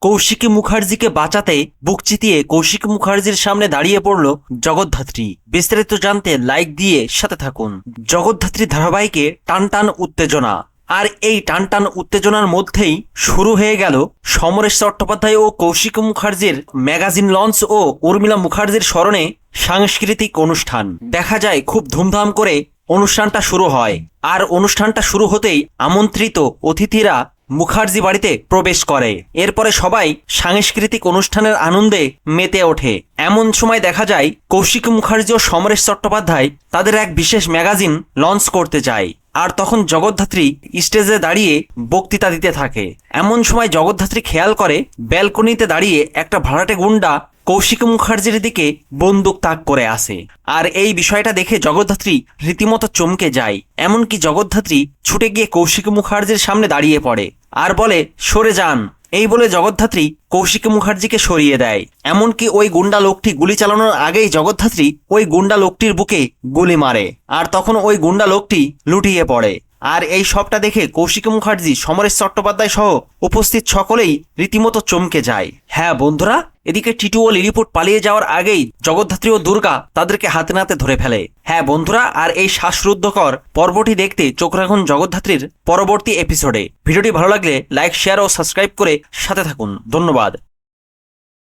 কৌশিকী মুখার্জিকে বাঁচাতে বুক চিতিয়ে কৌশিকী মুখার্জির সামনে দাঁড়িয়ে পড়ল জগদ্ধাত্রী। বিস্তারিত জানতে লাইক দিয়ে সাথে থাকুন। জগদ্ধাত্রী ধারাবাহিকে টানটান উত্তেজনা, আর এই টানটান উত্তেজনার মধ্যেই শুরু হয়ে গেল সমরেশ চট্টোপাধ্যায় ও কৌশিকী মুখার্জির ম্যাগাজিন লঞ্চ ও উর্মিলা মুখার্জির স্মরণে সাংস্কৃতিক অনুষ্ঠান। দেখা যায় খুব ধুমধাম করে অনুষ্ঠানটা শুরু হয়, আর অনুষ্ঠানটা শুরু হতেই আমন্ত্রিত অতিথিরা মুখার্জি বাড়িতে প্রবেশ করে। এরপরে সবাই সাংস্কৃতিক অনুষ্ঠানের আনন্দে মেতে ওঠে। এমন সময় দেখা যায় কৌশিকী মুখার্জি ও সমরেশ চট্টোপাধ্যায় তাদের এক বিশেষ ম্যাগাজিন লঞ্চ করতে যায়, আর তখন জগদ্ধাত্রী স্টেজে দাঁড়িয়ে বক্তৃতা দিতে থাকে। এমন সময় জগদ্ধাত্রী খেয়াল করে ব্যালকনিতে দাঁড়িয়ে একটা ভাড়াটে গুন্ডা কৌশিকী মুখার্জির দিকে বন্দুক তাক করে আসে। আর এই বিষয়টা দেখে জগদ্ধাত্রী রীতিমতো চমকে যায়। এমনকি জগদ্ধাত্রী ছুটে গিয়ে কৌশিকী মুখার্জির সামনে দাঁড়িয়ে পড়ে আর বলে, সরে যান। এই বলে জগদ্ধাত্রী কৌশিকী মুখার্জিকে সরিয়ে দেয়। এমনকি ওই গুন্ডা লোকটি গুলি চালানোর আগেই জগদ্ধাত্রী ওই গুন্ডা লোকটির বুকে গুলি মারে, আর তখন ওই গুন্ডা লোকটি লুটিয়ে পড়ে। আর এই সবটা দেখে কৌশিকী মুখার্জি, সমরেশ চট্টোপাধ্যায় সহ উপস্থিত সকলেই রীতিমতো চমকে যায়। হ্যাঁ বন্ধুরা, এদিকে টিটু ও লিলিপুট পালিয়ে যাওয়ার আগেই জগদ্ধাত্রী ও দুর্গা তাদেরকে হাতে নাতে ধরে ফেলে। হ্যাঁ বন্ধুরা, আর এই শ্বাসরুদ্ধকর পর্বটি দেখতে চোখ রাখুন জগদ্ধাত্রীর পরবর্তী এপিসোডে। ভিডিওটি ভালো লাগলে লাইক, শেয়ার ও সাবস্ক্রাইব করে সাথে থাকুন। ধন্যবাদ।